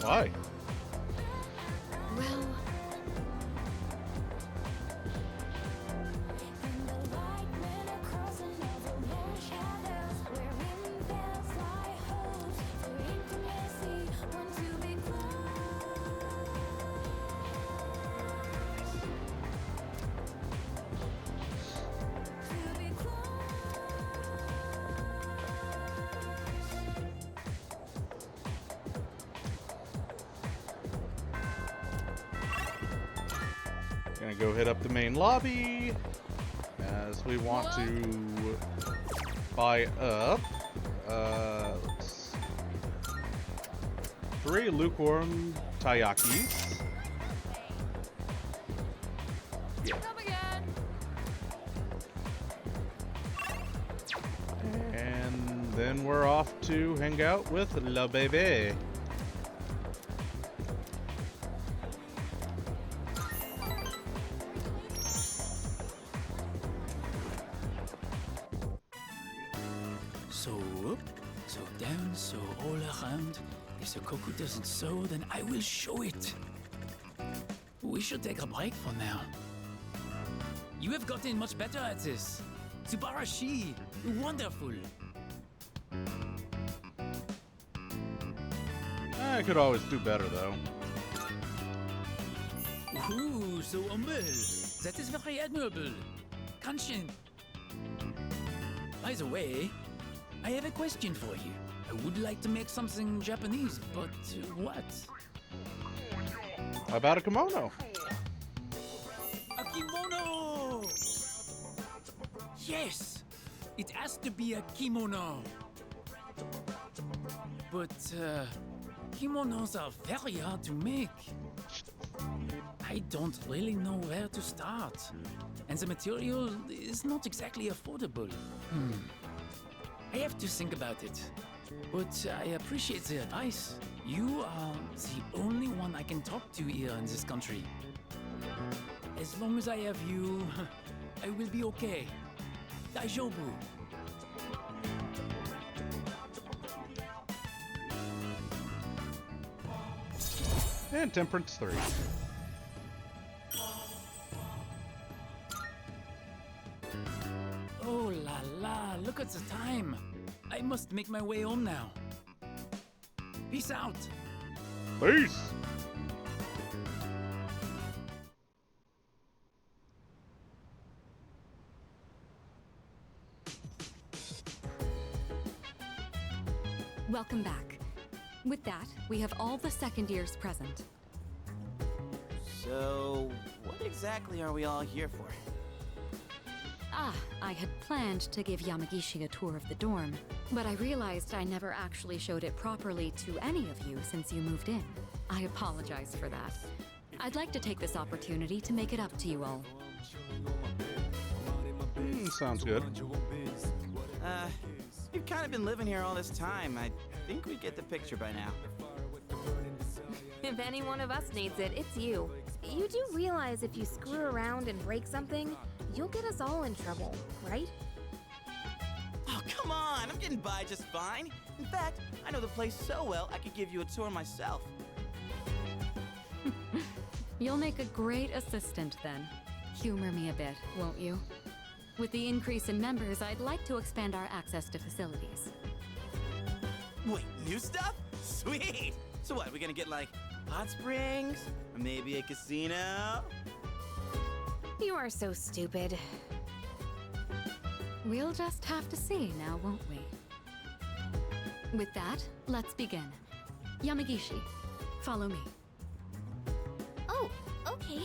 Why? Well... Gonna go hit up the main lobby as we want to buy up 3 lukewarm taiyakis. Yeah. Come again. And then we're off to hang out with La Bebe. So up, so down, so all around. If the cuckoo doesn't sow, then I will show it. We should take a break for now. You have gotten much better at this. Subarashi, wonderful. I could always do better, though. Ooh, so humble. That is very admirable. Kanshin. By the way, I have a question for you. I would like to make something Japanese, but what? How about a kimono? A kimono! Yes! It has to be a kimono. But, kimonos are very hard to make. I don't really know where to start. And the material is not exactly affordable. I have to think about it. But I appreciate the advice. You are the only one I can talk to here in this country. As long as I have you, I will be okay. Daijoubu. And Temperance 3. Oh la la, look at the time. I must make my way home now. Peace out. Peace! Welcome back. With that, we have all the second years present. So, what exactly are we all here for? Ah, I had planned to give Yamagishi a tour of the dorm, but I realized I never actually showed it properly to any of you since you moved in. I apologize for that. I'd like to take this opportunity to make it up to you all. Sounds good. You've kind of been living here all this time. I think we get the picture by now. If any one of us needs it, it's you. You do realize if you screw around and break something, you'll get us all in trouble, right? Oh, come on! I'm getting by just fine. In fact, I know the place so well, I could give you a tour myself. You'll make a great assistant then. Humor me a bit, won't you? With the increase in members, I'd like to expand our access to facilities. Wait, new stuff? Sweet! So what, we gonna get like hot springs? Or maybe a casino? You are so stupid. We'll just have to see now, won't we? With that, let's begin. Yamagishi, follow me. Oh, okay.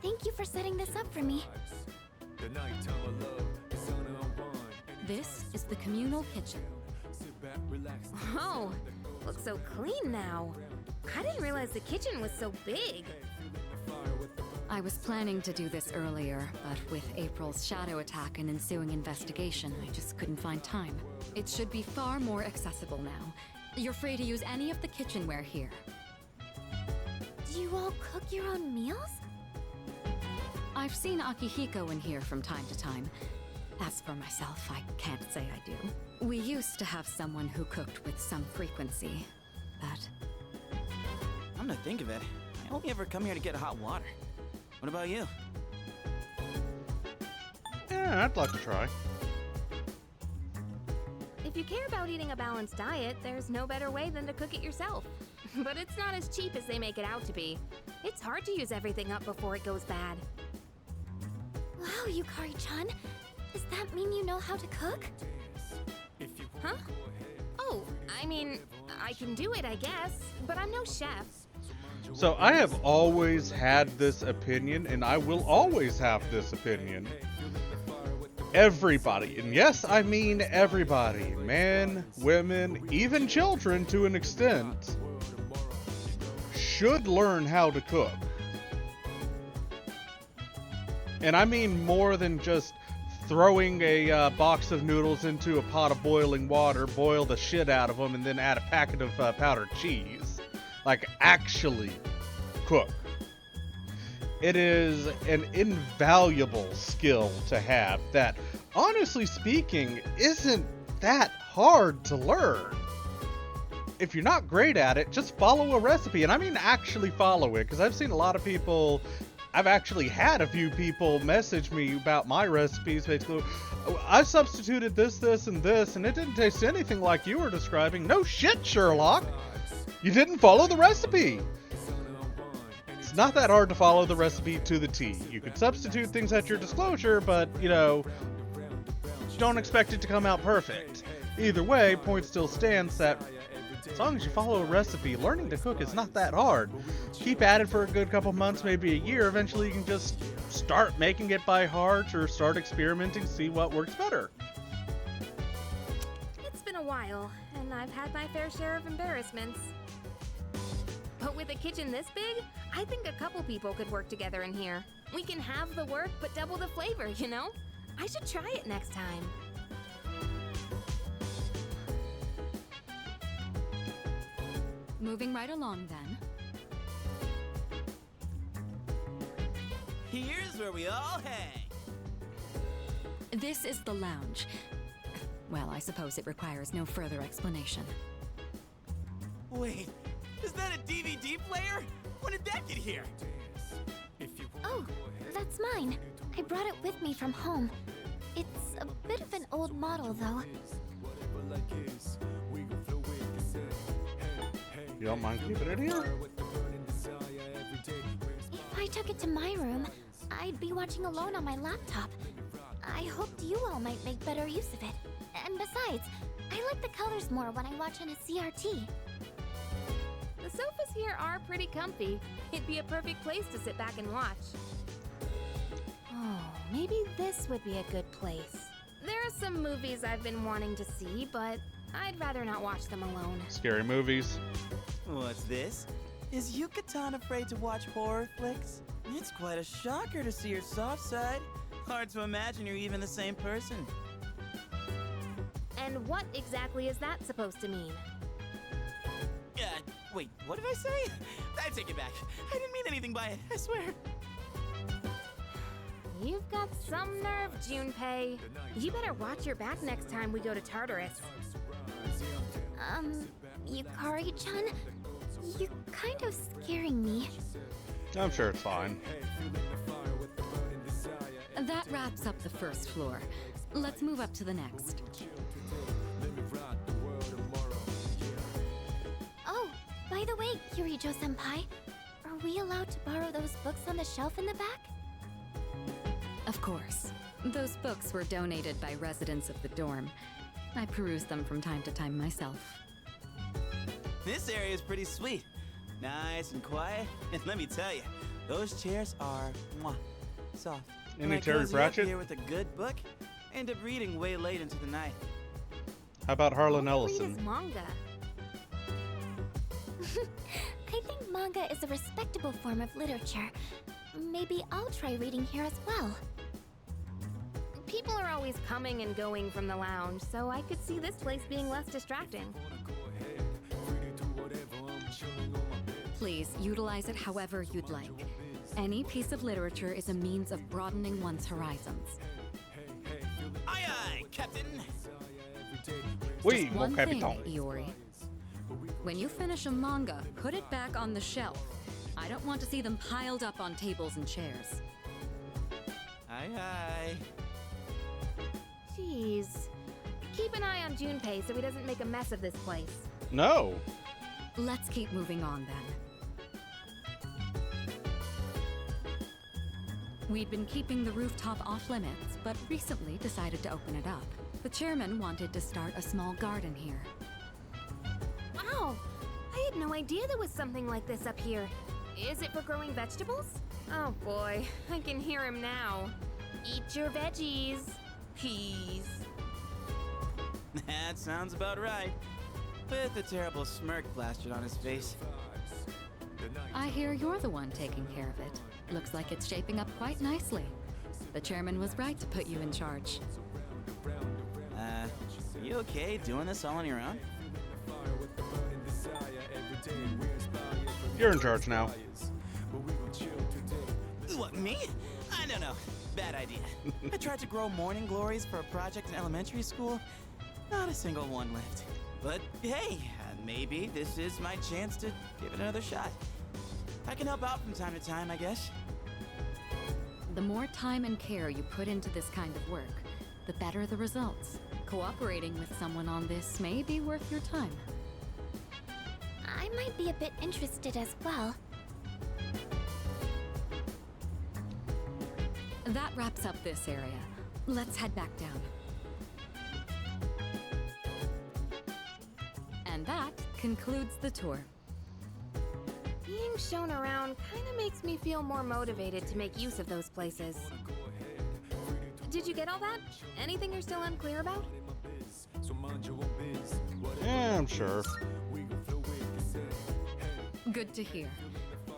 Thank you for setting this up for me. This is the communal kitchen. Oh, looks so clean now. I didn't realize the kitchen was so big. I was planning to do this earlier, but with April's shadow attack and ensuing investigation, I just couldn't find time. It should be far more accessible now. You're free to use any of the kitchenware here. Do you all cook your own meals? I've seen Akihiko in here from time to time. As for myself, I can't say I do. We used to have someone who cooked with some frequency, but Come to think of it, I only ever come here to get hot water. What about you? Yeah, I'd like to try. If you care about eating a balanced diet, there's no better way than to cook it yourself. But it's not as cheap as they make it out to be. It's hard to use everything up before it goes bad. Wow, Yukari-chan. Does that mean you know how to cook? Huh? Oh, I mean, I can do it, I guess, but I'm no chef. So I have always had this opinion, and I will always have this opinion. Everybody, and yes, I mean everybody, men, women, even children to an extent, should learn how to cook. And I mean more than just throwing a box of noodles into a pot of boiling water, boil the shit out of them, and then add a packet of powdered cheese. Like, actually cook. It is an invaluable skill to have that, honestly speaking, isn't that hard to learn. If you're not great at it, just follow a recipe. And I mean actually follow it, because I've seen a lot of people, I've actually had a few people message me about my recipes, basically, I substituted this, and this, and it didn't taste anything like you were describing. No shit, Sherlock! You didn't follow the recipe! It's not that hard to follow the recipe to the T. You can substitute things at your disclosure, but, you know, don't expect it to come out perfect. Either way, point still stands that as long as you follow a recipe, learning to cook is not that hard. Keep at it for a good couple months, maybe a year. Eventually you can just start making it by heart or start experimenting, see what works better. It's been a while, and I've had my fair share of embarrassments. But with a kitchen this big, I think a couple people could work together in here. We can have the work, but double the flavor, you know? I should try it next time. Moving right along then. Here's where we all hang. This is the lounge. Well, I suppose it requires no further explanation. Wait, is that a DVD player? When did that get here? Oh, that's mine. I brought it with me from home. It's a bit of an old model, though. You don't mind keeping it here? If I took it to my room, I'd be watching alone on my laptop. I hoped you all might make better use of it. And besides, I like the colors more when I watch on a CRT. The sofas here are pretty comfy. It'd be a perfect place to sit back and watch. Oh, maybe this would be a good place. There are some movies I've been wanting to see, but I'd rather not watch them alone. Scary movies. What's this? Is Yucatan afraid to watch horror flicks? It's quite a shocker to see your soft side. Hard to imagine you're even the same person. And what exactly is that supposed to mean? Wait, what did I say? I take it back. I didn't mean anything by it, I swear. You've got some nerve, Junpei. You better watch your back next time we go to Tartarus. Yukari-chan? You're kind of scaring me. I'm sure it's fine. That wraps up the first floor. Let's move up to the next. Oh, by the way, Yurijo-senpai, are we allowed to borrow those books on the shelf in the back? Of course. Those books were donated by residents of the dorm. I peruse them from time to time myself. This area is pretty sweet. Nice and quiet. And let me tell you, those chairs are soft. Any When I Terry cozy up Pratchett? here with a good book, I end up reading way late into the night. How about Harlan Read Ellison? his manga. I think manga is a respectable form of literature. Maybe I'll try reading here as well. People are always coming and going from the lounge, so I could see this place being less distracting. Please utilize it however you'd like. Any piece of literature is a means of broadening one's horizons. Aye, aye, Captain. Oui, Just mon one thing, capitaine. Iori. When you finish a manga, put it back on the shelf. I don't want to see them piled up on tables and chairs. Hi. Jeez. Keep an eye on Junpei so he doesn't make a mess of this place. No. Let's keep moving on then. We'd been keeping the rooftop off limits, but recently decided to open it up. The chairman wanted to start a small garden here. Wow! I had no idea there was something like this up here. Is it for growing vegetables? Oh boy, I can hear him now. Eat your veggies. Peas. That sounds about right. With a terrible smirk plastered on his face. I hear you're the one taking care of it. Looks like it's shaping up quite nicely. The chairman was right to put you in charge. You okay doing this all on your own? You're in charge now. What, me? I don't know. Bad idea. I tried to grow morning glories for a project in elementary school. Not a single one left. But hey, maybe this is my chance to give it another shot. I can help out from time to time, I guess. The more time and care you put into this kind of work, the better the results. Cooperating with someone on this may be worth your time. I might be a bit interested as well. That wraps up this area. Let's head back down. And that concludes the tour. Being shown around kinda makes me feel more motivated to make use of those places. Did you get all that? Anything you're still unclear about? Yeah, I'm sure. Good to hear.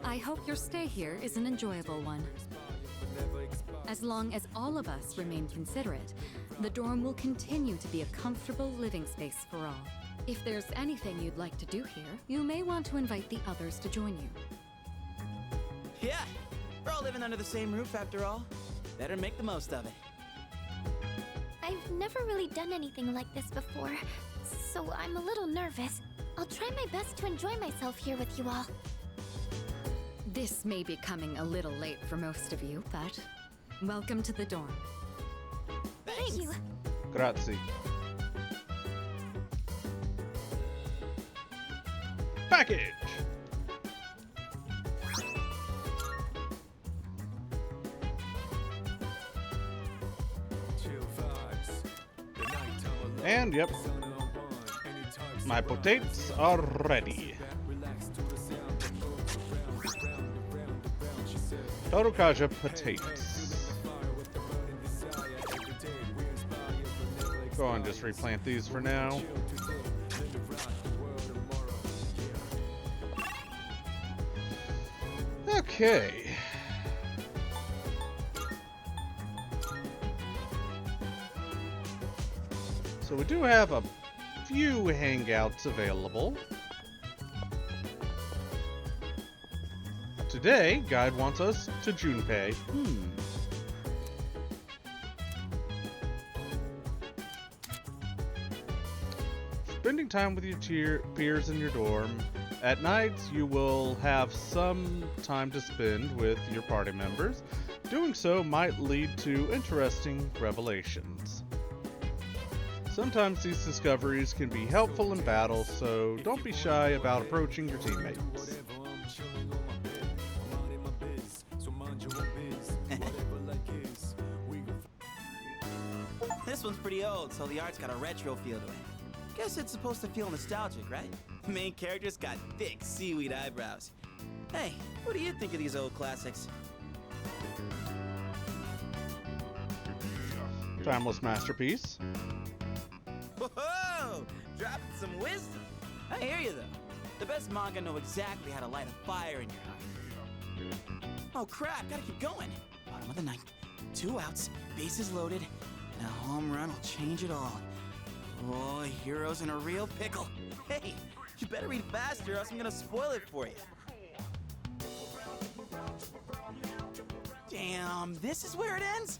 I hope your stay here is an enjoyable one. As long as all of us remain considerate, the dorm will continue to be a comfortable living space for all. If there's anything you'd like to do here, you may want to invite the others to join you. Yeah, we're all living under the same roof after all. Better make the most of it. I've never really done anything like this before, so I'm a little nervous. I'll try my best to enjoy myself here with you all. This may be coming a little late for most of you, but welcome to the dorm. Thank you. Grazie. Package! And yep, my potatoes are ready. Totokaja potatoes. Go on, just replant these for now. Okay. So we do have a few hangouts available. Today, Guide wants us to Junpei. Spending time with your peers in your dorm. At nights, you will have some time to spend with your party members. Doing so might lead to interesting revelations. Sometimes these discoveries can be helpful in battle, so don't be shy about approaching your teammates. This one's pretty old, so the art's got a retro feel to it. Guess it's supposed to feel nostalgic, right? The main character's got thick seaweed eyebrows. Hey, what do you think of these old classics? Timeless masterpiece. Whoa! Dropping some wisdom. I hear you, though. The best manga know exactly how to light a fire in your heart. Oh, crap. Gotta keep going. Bottom of the ninth. 2 outs. Bases loaded. And a home run will change it all. Oh, hero's in a real pickle. Hey, you better read faster or else I'm gonna spoil it for you. Damn, this is where it ends?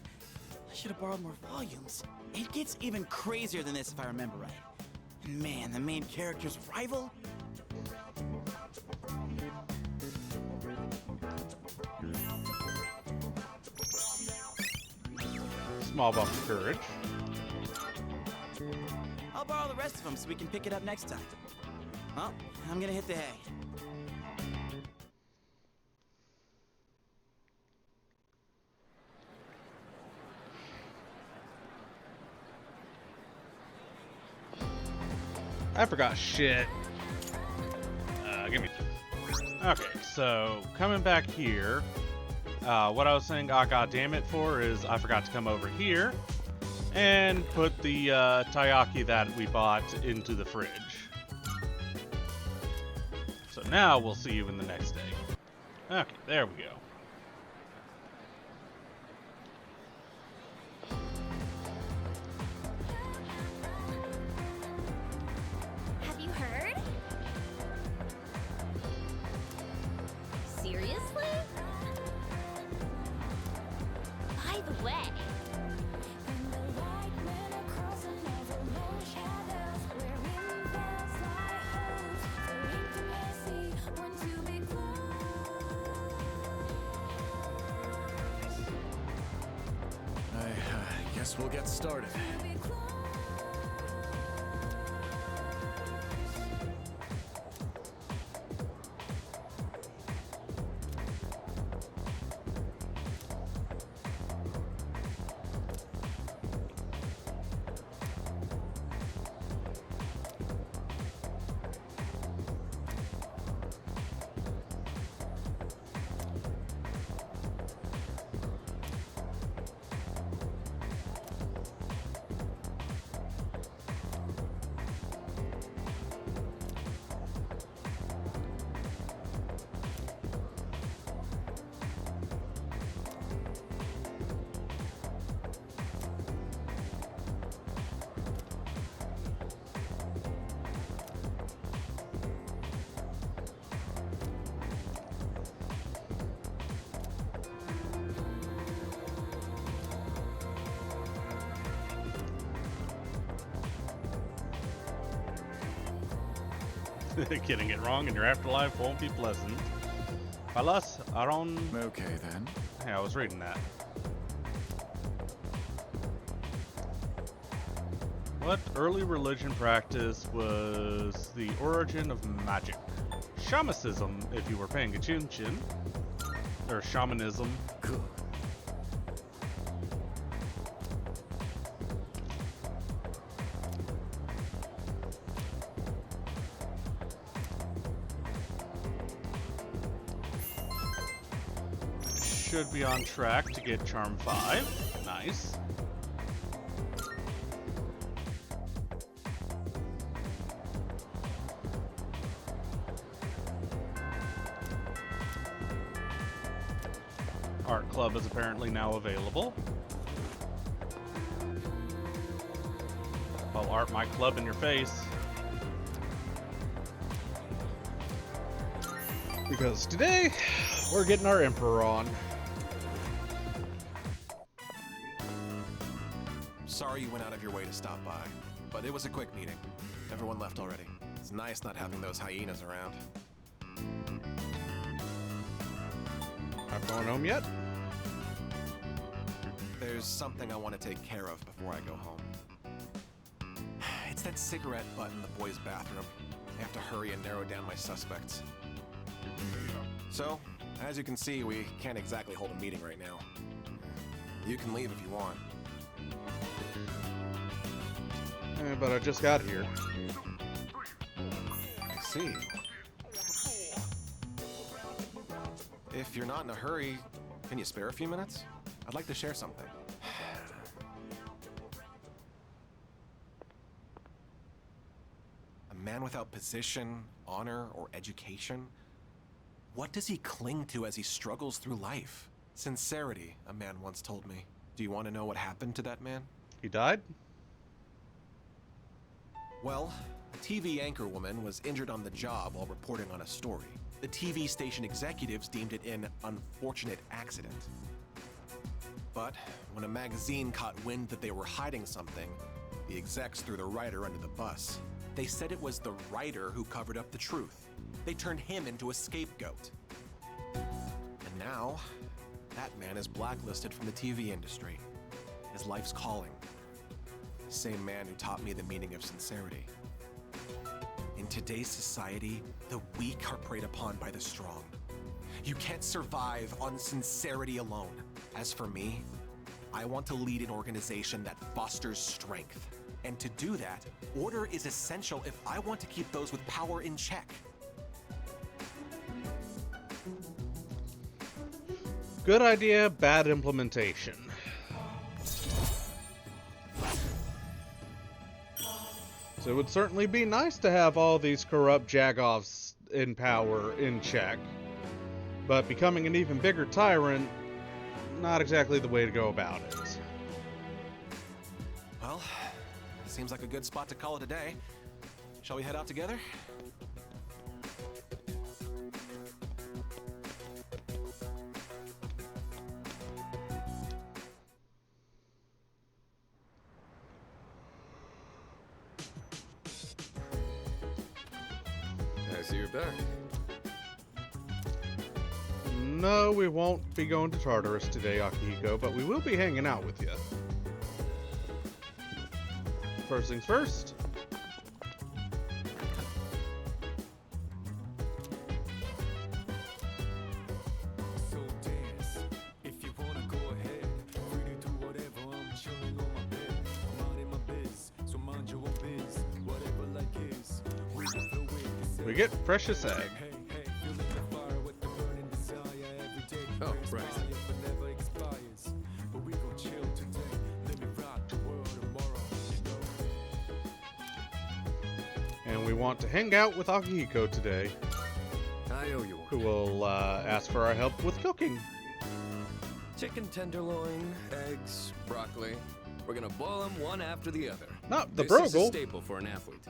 I should have borrowed more volumes. It gets even crazier than this if I remember right. And man, the main character's rival? small bump of courage. I'll borrow the rest of them so we can pick it up next time. Well, I'm gonna hit the hay. I forgot shit. Give me. Okay, so coming back here, what I was saying, ah, goddamn it, for is I forgot to come over here and put the taiyaki that we bought into the fridge. So now we'll see you in the next day. Okay, there we go. Have you heard? Seriously? By the way, I guess we'll get started. Getting it wrong in your afterlife won't be pleasant. Palas, Aron. Okay then. Hey, I was reading that. What early religion practice was the origin of magic? Shamanism, if you were paying attention. Or shamanism. Good. Should be on track to get Charm 5. Nice. Art Club is apparently now available. Well, art my club in your face. Because today, we're getting our Emperor on. Sorry you went out of your way to stop by, but it was a quick meeting. Everyone left already. It's nice not having those hyenas around. Not going home yet? There's something I want to take care of before I go home. It's that cigarette butt in the boys' bathroom. I have to hurry and narrow down my suspects. So, as you can see, we can't exactly hold a meeting right now. You can leave if you want. But I just got here. I see. If you're not in a hurry, can you spare a few minutes? I'd like to share something. A man without position, honor, or education? What does he cling to as he struggles through life? Sincerity, a man once told me. Do you want to know what happened to that man? He died? Well, a TV anchorwoman was injured on the job while reporting on a story. The TV station executives deemed it an unfortunate accident. But when a magazine caught wind that they were hiding something, the execs threw the writer under the bus. They said it was the writer who covered up the truth. They turned him into a scapegoat. And now, that man is blacklisted from the TV industry. is life's calling. Same man who taught me the meaning of sincerity. In today's society, the weak are preyed upon by the strong. You can't survive on sincerity alone. As for me, I want to lead an organization that fosters strength. And to do that, order is essential if I want to keep those with power in check. Good idea, bad implementation. So it would certainly be nice to have all these corrupt jagoffs in power in check. But becoming an even bigger tyrant, not exactly the way to go about it. Well, seems like a good spot to call it a day. Shall we head out together? I see you're back. No, we won't be going to Tartarus today, Akihiko, but we will be hanging out with you. First things first. So dance, if you wanna go ahead. Free to do whatever, I'm chilling on my bed. I'm minding my biz, so mind your own biz. Whatever like is, we will throw it. We get precious egg. Hey, hey, feeling the fire with the burning desire every day. Oh, right. Transpire, but never expires. But we gon' chill today. Let me rock the world tomorrow, you know. And we want to hang out with Akihiko today, I owe you who one. will ask for our help with cooking. Chicken tenderloin, eggs, broccoli. We're gonna boil them one after the other. Not the This is a Brogel. staple for an athlete.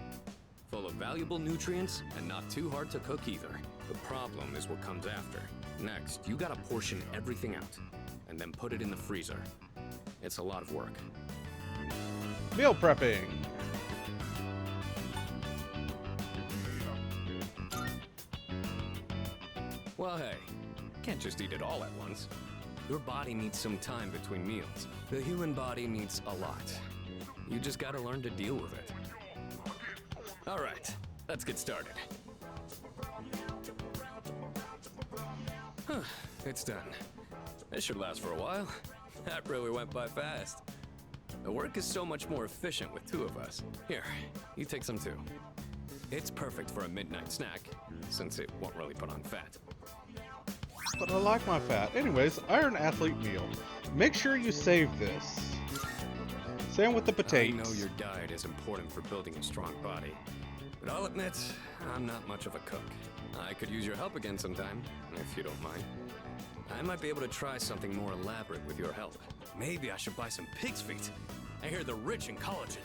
Full of valuable nutrients and not too hard to cook either. The problem is what comes after. Next, you gotta portion everything out and then put it in the freezer. It's a lot of work. Meal prepping. Well, hey, can't just eat it all at once. Your body needs some time between meals. The human body needs a lot. You just gotta learn to deal with it. All right, let's get started. Huh, it's done. This should last for a while. That really went by fast. The work is so much more efficient with two of us. Here, you take some too. It's perfect for a midnight snack, since it won't really put on fat. But I like my fat. Anyways, Iron Athlete meal. Make sure you save this. Same with the I potatoes. know your diet is important for building a strong body, but I'll admit, I'm not much of a cook. I could use your help again sometime, if you don't mind. I might be able to try something more elaborate with your help. Maybe I should buy some pig's feet. I hear they're rich in collagen.